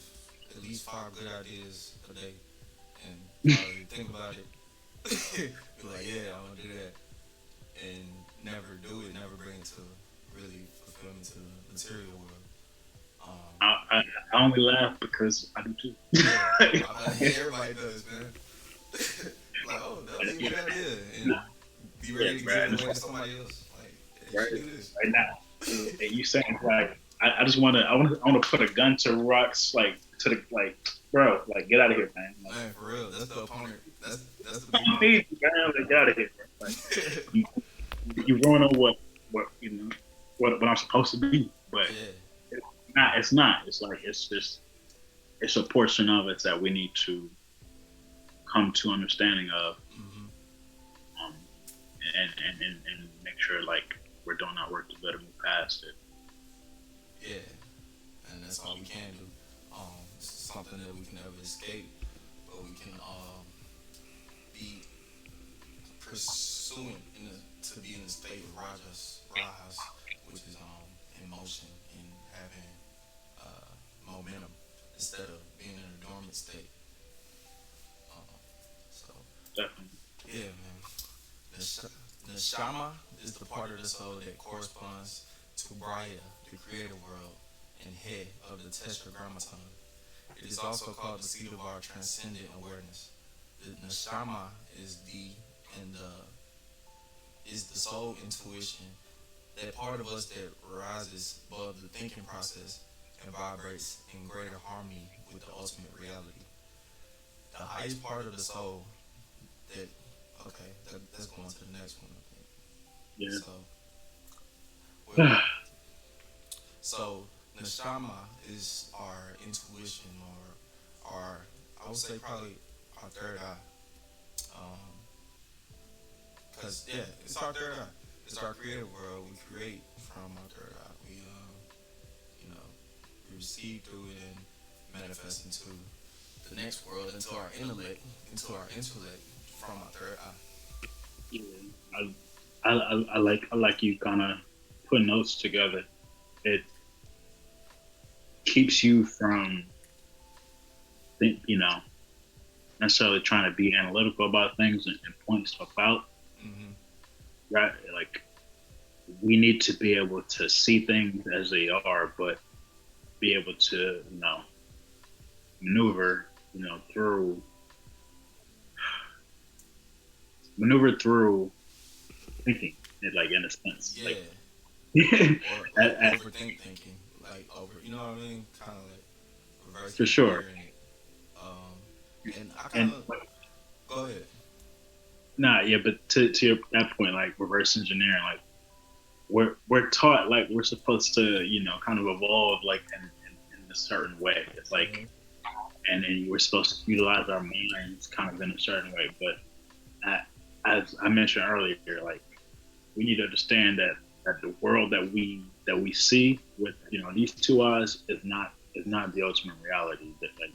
at least 5 good ideas a day, and probably think about it. Be like, yeah, I want to do that, and never do it, never bring it to really fulfillment to the material world. I only laugh because I do too. Yeah, everybody does, man. Like, oh, that's a good idea, and be ready to give it away to somebody else. Like, hey, right, do this right now, and you saying like, I just want to put a gun to rocks, like to the bro, like get out of here, man. Like, man, for real. That's the opponent. That's the big you one. need to get out of here, bro. Like, you ruining what what I'm supposed to be, but. Yeah. It's not. It's like it's a portion of it that we need to come to understanding of, and make sure like we're doing our work to better move past it. Yeah, and that's all we can do. It's something that we can never escape, but we can be pursuing to be in the state of rajas, which is in motion and having momentum instead of being in a dormant state. So Definitely. yeah, man. The shama is the part of the soul that corresponds to Brahya, the creator world, and head of the Tetragrammaton. It is also called the seat of our transcendent awareness. The neshama is the soul intuition, that part of us that rises above the thinking process and vibrates in greater harmony with the ultimate reality. The highest part of the soul that's going to the next one, I think. Yeah. So neshama is our intuition, or our, I would say probably our third eye. Because it's our third eye. It's our creative world. We create from our third eye. We receive through it and manifest into the next world, into our intellect from our third eye. Yeah, I like you kind of put notes together. It keeps you from necessarily trying to be analytical about things and point stuff out. Right, like we need to be able to see things as they are, but be able to maneuver through thinking, like in a sense. Yeah. Like, or overthink thinking, like over, you know what I mean? Kind of like reverse. For sure. And I kind of go ahead. Nah, yeah, but to that point, like reverse engineering, like we're taught like we're supposed to, kind of evolve like in a certain way. It's like, and then we're supposed to utilize our minds kind of in a certain way. But as I mentioned earlier, like we need to understand that the world that we see with these two eyes is not the ultimate reality. That like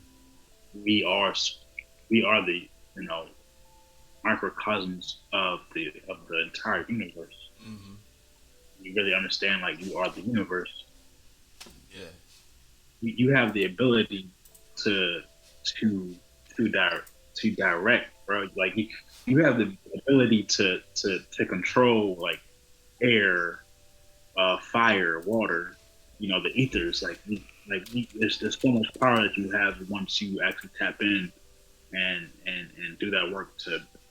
we are the microcosms of the entire universe. You really understand, like you are the universe. Yeah. You have the ability to direct, bro. Like you have the ability to control like air, fire, water. The ethers. There's so much power that you have once you actually tap in and do that work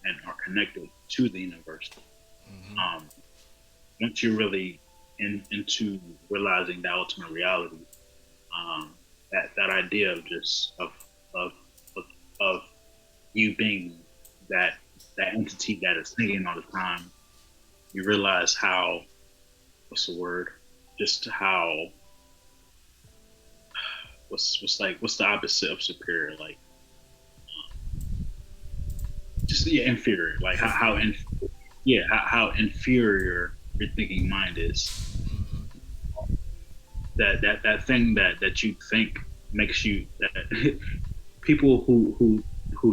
and are connected to the universe. Once you're really into realizing the ultimate reality, that idea of just of you being that entity that is thinking all the time, you realize how what's the opposite of superior, like inferior, like how inferior your thinking mind is. That thing that you think makes you that people who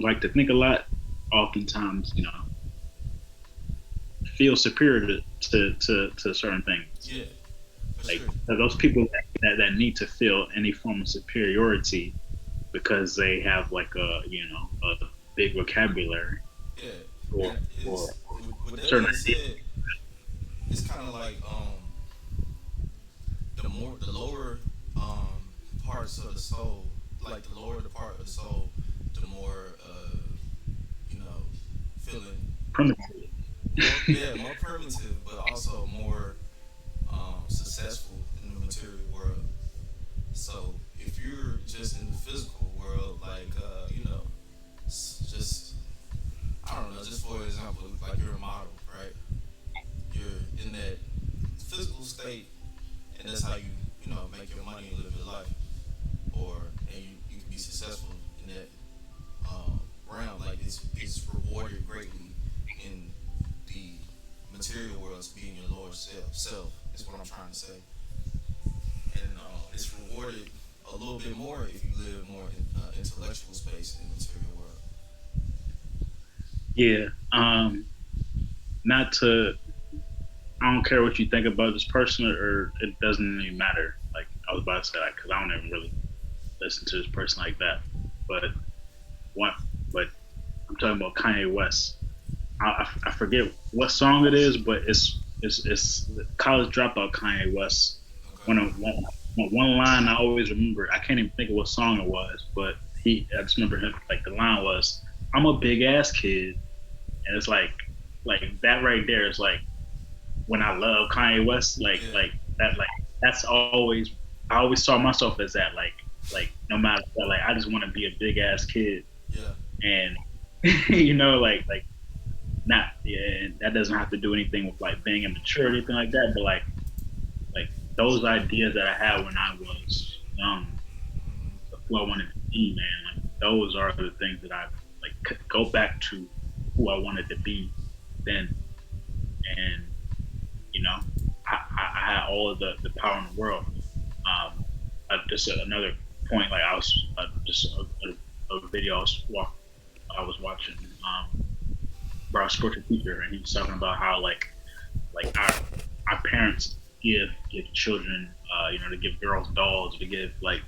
like to think a lot oftentimes feel superior to certain things. Yeah. Like those people that need to feel any form of superiority because they have like a a big vocabulary Yeah. or And or it's with that certain being ideas. said, it's kind of like the lower parts of the soul, like the lower the part of the soul, the more you know feeling Primitive. more primitive, but also more successful in the material world. So if you're just in the physical world, like just I don't know, just for example, like you're a model, right? You're in that physical state, and that's how you make your money and live your life, or and you can be successful in that realm. Like it's rewarded greatly in the material world to being your lower self. Is what I'm trying to say, and it's rewarded a little bit more if you live more in intellectual space in the material world. Yeah. Not to. I don't care what you think about this person, or it doesn't even matter. Like I was about to say, like, because I don't even really listen to this person like that. But what? But I'm talking about Kanye West. I forget what song it is, but it's college dropout Kanye West. Okay. One line I always remember. I can't even think of what song it was, but I just remember him. Like the line was, "I'm a big ass kid," and it's like that right there is like when I love Kanye West, Yeah. like that's always I always saw myself as that no matter what, like I just want to be a big ass kid Yeah. and like not yeah, and that doesn't have to do anything with like being immature or anything like that, but like those ideas that I had when I was young, who I wanted to be, man, like those are the things that I like go back to who I wanted to be then, and you know, I had all of the power in the world. Just another point, like I was just a video I was watching about a spiritual teacher, and he was talking about how like our parents give children, to give girls dolls, to give like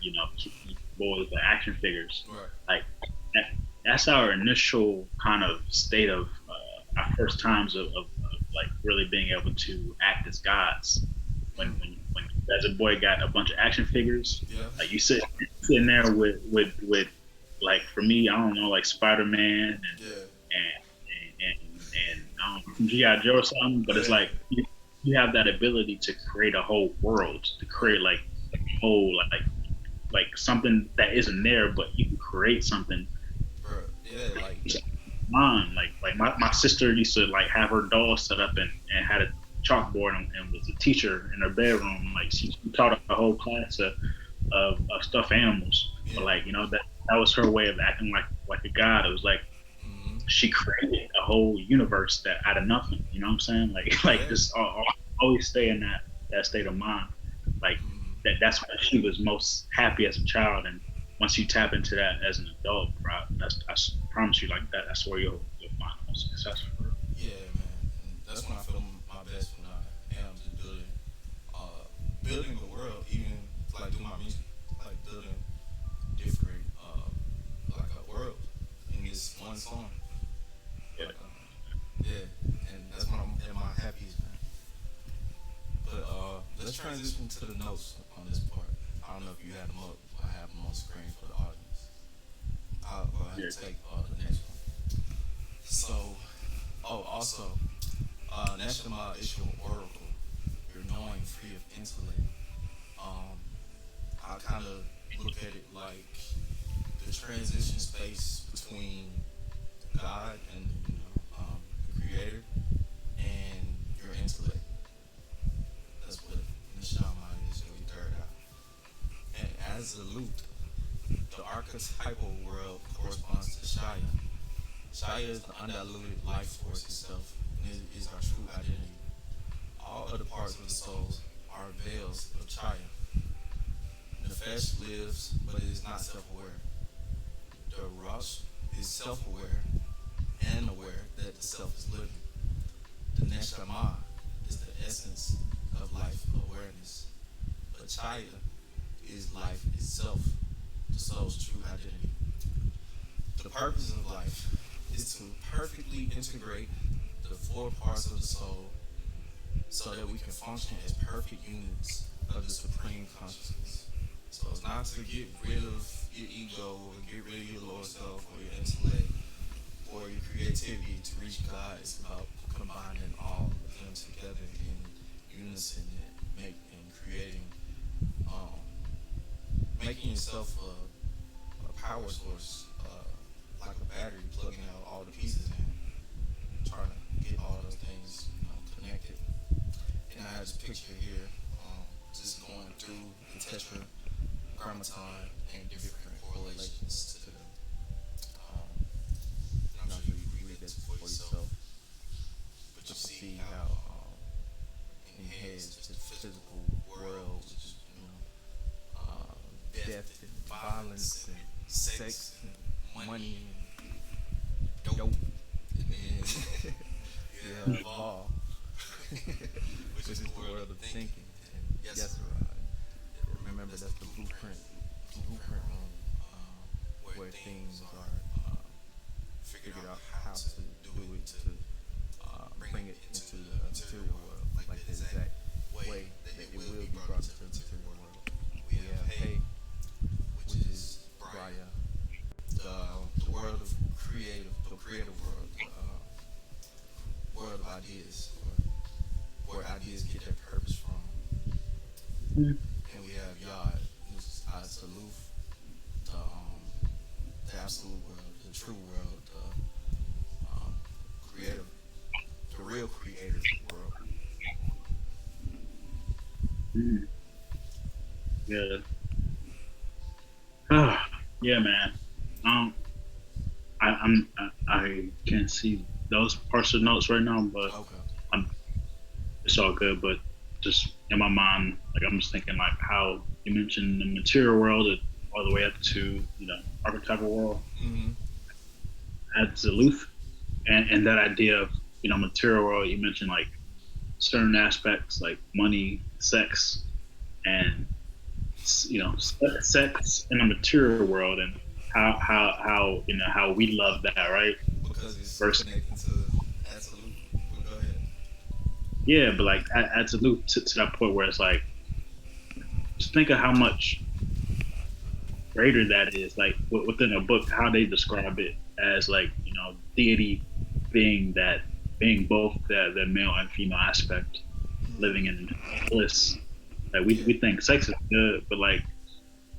boys like action figures, Right. like that, that's our initial kind of state of our first times of like really being able to act as gods. When as a boy got a bunch of action figures, Yeah. like you sitting there with like for me, I don't know, like Spider Man Yeah. and GI Joe or something, but it's Yeah. like you have that ability to create a whole world, to Right. create like a whole like something that isn't there, but you can create something Bro. Yeah. Like. mine. Like my sister used to like have her doll set up and had a chalkboard and was a teacher in her bedroom. Like she taught a whole class of stuffed animals. Yeah. But like that was her way of acting like a god. It was like Mm-hmm. she created a whole universe that out of nothing. You know what I'm saying? Like like Yeah. just always stay in that state of mind. Like Mm-hmm. that's when she was most happy as a child, and once you tap into that as an adult, bro, I promise you, like that's where you'll find the most success for real. Yeah, man. And that's when I feel my best when I am just building the world, even like doing my music, like building different, like a world in this one song. Yeah. Like, yeah, and that's when I'm at my happiest, man. But let's transition to the notes on this part. I don't know if you had them up. I have them on screen for the audience. I'll go ahead and Yeah. take the next one. So, also, National issue Oracle, you're knowing free of intellect. Um, I kind of look at it like the transition space between God and the Creator and your intellect. That's what Neshama is, your third eye. And as a loop, the archetypal world corresponds to Shaya. Shaya is the undiluted life force itself, and it is our true identity. All other parts of the soul are veils of Chaya. Nefesh lives, but it is not self-aware. The Rush is self-aware and aware that the self is living. The Neshama is the essence of life awareness. But Chaya is life itself. the soul's true identity. The purpose of life is to perfectly integrate the four parts of the soul so that we can function as perfect units of the supreme consciousness. So it's not to get rid of your ego or get rid of your lower self or your intellect or your creativity to reach God. It's about combining all of them together in unison and creating, making yourself a power source, like a battery, plugging out all the pieces in, trying to get all those things connected. And I have this picture here, just going through the tetragrammaton and different correlations to them. I'm sure you read this for yourself, but you see how it has just the physical world, which is, death and violence and sex and money and dope, and then you have law, which is the world of thinking. And yes, remember that's the blueprint where things are figured out how to do it to bring it into the material world, like the exact way that it will be brought to the material world. We have Hay, which is Raya, the world of the creative world, world of ideas, where ideas get their purpose from. And we have Yod, which is Absolute, the absolute world, the true world, creative, the real creative world. Yeah. Yeah, man. I can't see those parts of notes right now, but Okay. It's all good. But just in my mind, like I'm just thinking like how you mentioned the material world all the way up to archetypal world. Mm-hmm. That's aloof, and that idea of material world. You mentioned like certain aspects like money, sex, and sex in the material world, and how we love that, right? Because it's Versus, connected to absolute. Well, go ahead. yeah, but like absolute to that point where it's like, just think of how much greater that is. Like within a book, how they describe it as like deity being both the male and female aspect, living in bliss. Like we think sex is good, but like,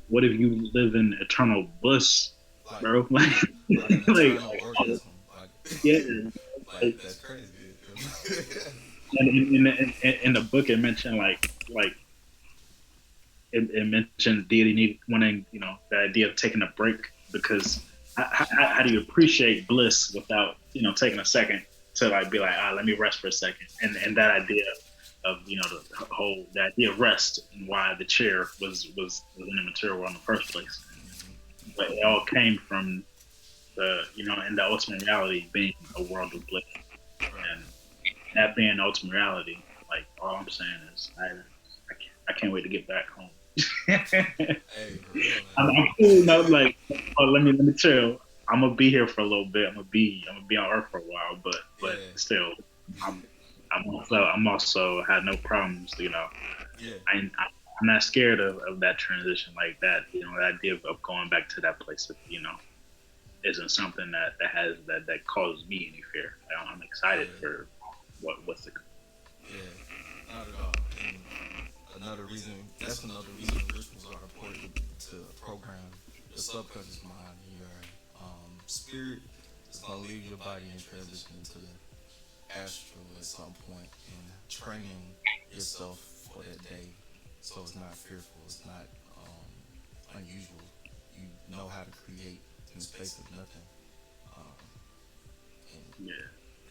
what if you live in eternal bliss, bro? Like an eternal orgasm. Yeah, Like that's crazy. and in the book it mentioned like it mentioned deity wanting the idea of taking a break, because how do you appreciate bliss without taking a second to like be like, let me rest for a second, and that idea of the idea of rest and why the chair was in the material world in the first place. But it all came from the in the ultimate reality being a world of bliss, and that being the ultimate reality. Like all I'm saying is I can't wait to get back home. Hey, for real, I'm cool. Like, let me chill. I'm gonna be here for a little bit. I'm gonna be on Earth for a while, but still, I'm also had no problems. Yeah. I'm not scared of that transition like that. The idea of going back to that place of isn't something that causes me any fear. I'm excited for what's to come. Yeah, not at all. And another reason rituals are important to program your subconscious mind and your spirit is going to leave your body and transition into the astral at some point, and training yourself for that day so it's not fearful, it's not unusual. You know how to create in the space of nothing,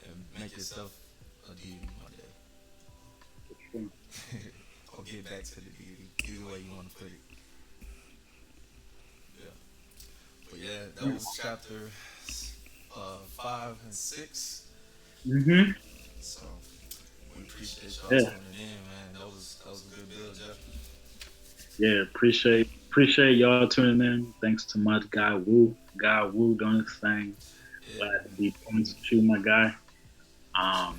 and make yourself a deity one day. Or get back to the deity, either way you want to put it. Yeah. But yeah, that was chapter 5 and 6. Mm-hmm. So we appreciate y'all tuning in, man. That was a good build, Jeff. Yeah, appreciate appreciate y'all tuning in. Thanks to my guy Woo. Guy Woo doing his thing. Yeah. Glad to be points with you, my guy. The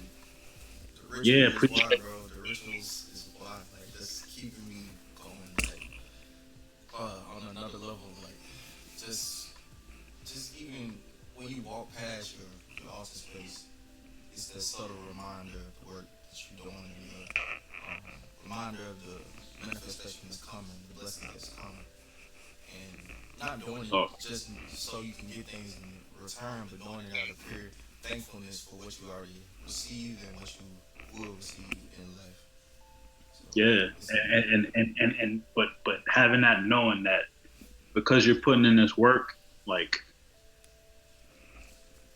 ritual Yeah, is appreciate wild, bro. The rituals is wild. Like, that's keeping me going, like, on another level. Like, just even when you walk past your office space, it's that subtle reminder of the work that you're doing, and the reminder of the manifestation that's coming, the blessing that's coming, and not doing it just so you can get things in return, but doing it out of pure thankfulness for what you already received and what you will receive in life. So, yeah, and but having that, knowing that because you're putting in this work, like,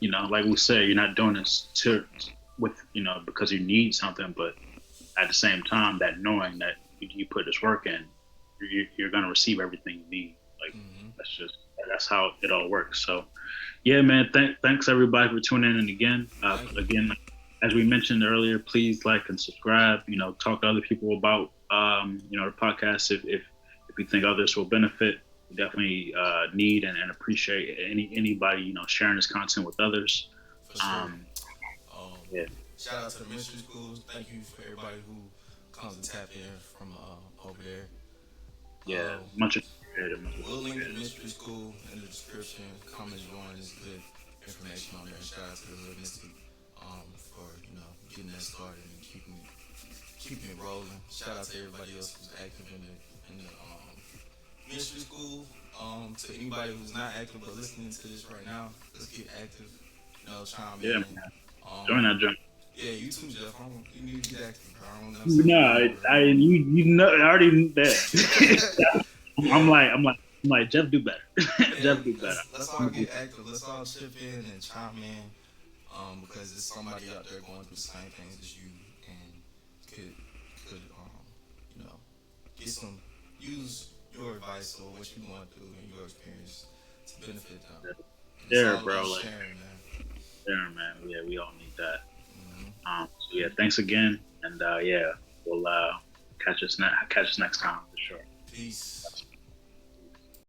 you know, like we said, you're not doing this because you need something, but at the same time, that knowing that you put this work in, you're gonna receive everything you need. Like, that's how it all works. So, yeah, man. Thanks everybody for tuning in again. Again, as we mentioned earlier, please like and subscribe. You know, talk to other people about the podcast if you think others will benefit. We definitely need and appreciate anybody sharing this content with others. For sure. Yeah. Shout out to the mystery schools. Thank you for everybody who comes and tap in from over there. Yeah, much appreciated. We'll link the mystery school in the description. Come and join. There's good information on there. Shout out to the Hood Mystic for getting that started and keeping it rolling. Shout out to everybody else who's active in the mystery school. To anybody who's not active but listening to this right now, let's get active. Chime in. Join that joint. Yeah, you too, Jeff. You need to get active. I already knew that. I'm like, Jeff, do better. Jeff, do better. Let's all get active. Let's all chip in and chime in, because there's somebody out there going through the same things as you, and could use your advice or what you want to do in your experience to benefit them. Yeah, bro. Sharing, man. Yeah, we all need that. So yeah, thanks again, and we'll catch us next time for sure. Peace.